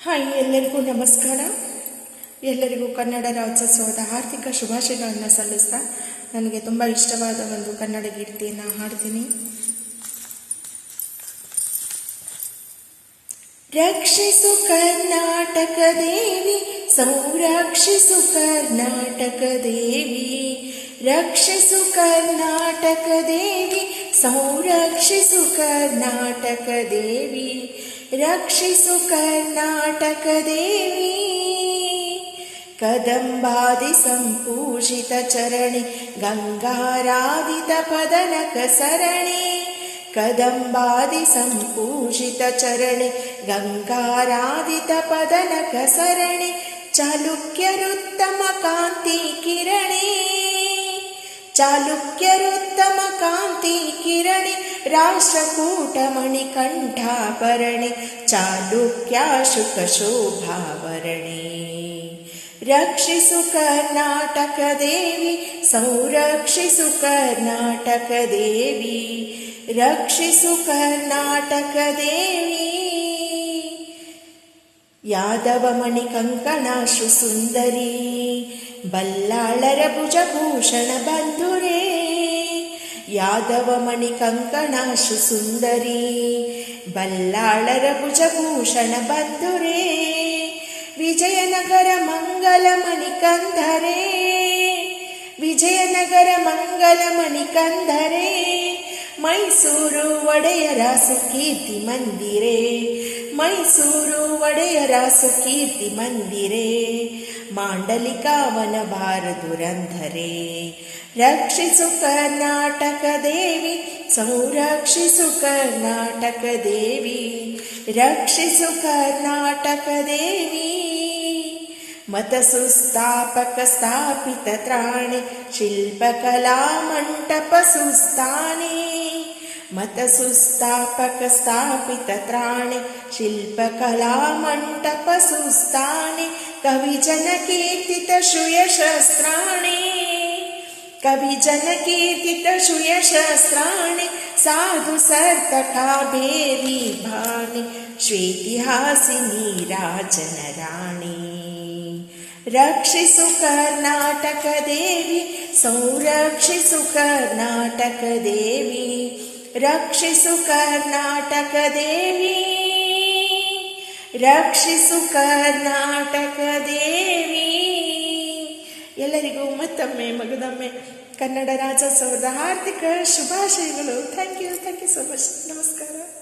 Hi, ಎಲ್ಲರಿಗೂ ನಮಸ್ಕಾರ. ಎಲ್ಲರಿಗೂ ಕನ್ನಡ ರಾಜ್ಯೋತ್ಸವದ ಆರ್ಥಿಕ ಶುಭಾಶಯಗಳನ್ನು ಸಲ್ಲಿಸ್ತಾ ನನಗೆ ತುಂಬ ಇಷ್ಟವಾದ ಒಂದು ಕನ್ನಡ ಗೀತೆಯನ್ನು ಹಾಡ್ತೀನಿ. ರಕ್ಷಿಸು ಕರ್ನಾಟಕ ದೇವಿ, ಸಂರಕ್ಷಿಸು ಕರ್ನಾಟಕ ದೇವಿ. ರಕ್ಷಿಸು ಕರ್ನಾಟಕ ದೇವಿ, ಸಂರಕ್ಷಿಸು ಕರ್ನಾಟಕ ದೇವಿ. ರಕ್ಷಿಸು ಕರ್ನಾಟಕ ದೇವಿ. ಕದಂಬಾದಿ ಸಂಪೂಜಿತ ಚರಣಿ, ಗಂಗಾರಾಧಿತ ಪದನಕ ಸರಣಿ. ಕದಂಬಾದಿ ಸಂಪೂಜಿತ ಚರಣಿ, ಗಂಗಾರಾಧಿತ ಪದನಕ ಸರಣಿ. ಚಾಲುಕ್ಯರುತ್ತಮ ಕಾಂತಿ ಕಿರಣಿ, ಚಾಲುಕ್ಯರುತ್ತಮ ಕಾಂತಿ ಕಿರಣಿ. ರಾಷ್ಟ್ರಕೂಟ ಮಣಿಕಂಠಾಭರಣಿ, ಚಾಲುಕ್ಯಾಶುಕ ಶೋಭಾವರಣಿ. ರಕ್ಷಿಸು ಕರ್ನಾಟಕ ದೇವಿ, ಸಂರಕ್ಷಿಸು ಕರ್ನಾಟಕ ದೇವಿ. ರಕ್ಷಿಸು ಕರ್ನಾಟಕ ದೇವಿ. ಯಾದವ ಮಣಿ ಕಂಕಣಾಶ್ರು ಸುಂದರಿ, ಬಲ್ಲಾಳರ ಭುಜಭೂಷಣ ಬಂಧುರೇ. ಯಾದವ ಮಣಿ ಕಂಕಣಾಶ್ರು ಸುಂದರಿ, ಬಲ್ಲಾಳರ ಭುಜಭೂಷಣ ಬಂಧುರೇ. ವಿಜಯನಗರ ಮಂಗಲ ಮಣಿಕಂಧರೇ, ವಿಜಯನಗರ ಮಂಗಲ ಮಣಿಕಂಧರೇ. ಮೈಸೂರು ಒಡೆಯರ ಸುಕೀರ್ತಿ ಮಂದಿರೇ, ಮೈಸೂರು ಒಡೆಯರ ಸುಕೀರ್ತಿ ಮಂದಿರೇ. ಮಾಂಡಲಿಕಾವನ ಬಾರದುರಂಧರೇ. ರಕ್ಷಿಸು ಕರ್ನಾಟಕ ದೇವಿ, ಸಂರಕ್ಷಿಸು ಕರ್ನಾಟಕ ದೇವಿ. ರಕ್ಷಿಸು ಕರ್ನಾಟಕ ದೇವಿ. ಮತ ಸುಸ್ಥಾಪಕ ಸ್ಥಾಪಿತ ತ್ರಾಣಿ, ಶಿಲ್ಪಕಲಾ ಮಂಟಪ ಸುಸ್ಥಾನಿ. ಮತ ಸುಸ್ಥಾಪಕ ಸ್ಥಾಪಿತ ತ್ರಾಣಿ, ಶಿಲ್ಪಕಲಾ ಮಂಟಪ ಸುಸ್ಥಾನಿ. ಕವಿ ಜನ ಕೀರ್ತಿತ ಶ್ರೇಯಶಸ್ತ್ರಾಣಿ, ಕವಿ ಜನ ಕೀರ್ತಿತ ಶ್ರೇಯಶಸ್ತ್ರಾಣಿ. ಸಾಧು ಸರ್ತಕ ಬೇರಿ ಭಾನಿ, ಶ್ವೇತಿಹಾಸಿನಿ ರಾಜನ ರಾಣಿ. ರಕ್ಷಿಸು ಕರ್ನಾಟಕ ದೇವಿ, ಸಂರಕ್ಷಿಸು ಕರ್ನಾಟಕ ದೇವಿ. ರಕ್ಷಿಸು ಕರ್ನಾಟಕ ದೇವಿ. ರಕ್ಷಿಸು ಕರ್ನಾಟಕ ದೇವಿ. ಎಲ್ಲರಿಗೂ ಮತ್ತೊಮ್ಮೆ ಮಗದೊಮ್ಮೆ ಕನ್ನಡ ರಾಜ್ಯೋತ್ಸವದ ಹಾರ್ದಿಕ ಶುಭಾಶಯಗಳು. Thank you so much. ನಮಸ್ಕಾರ.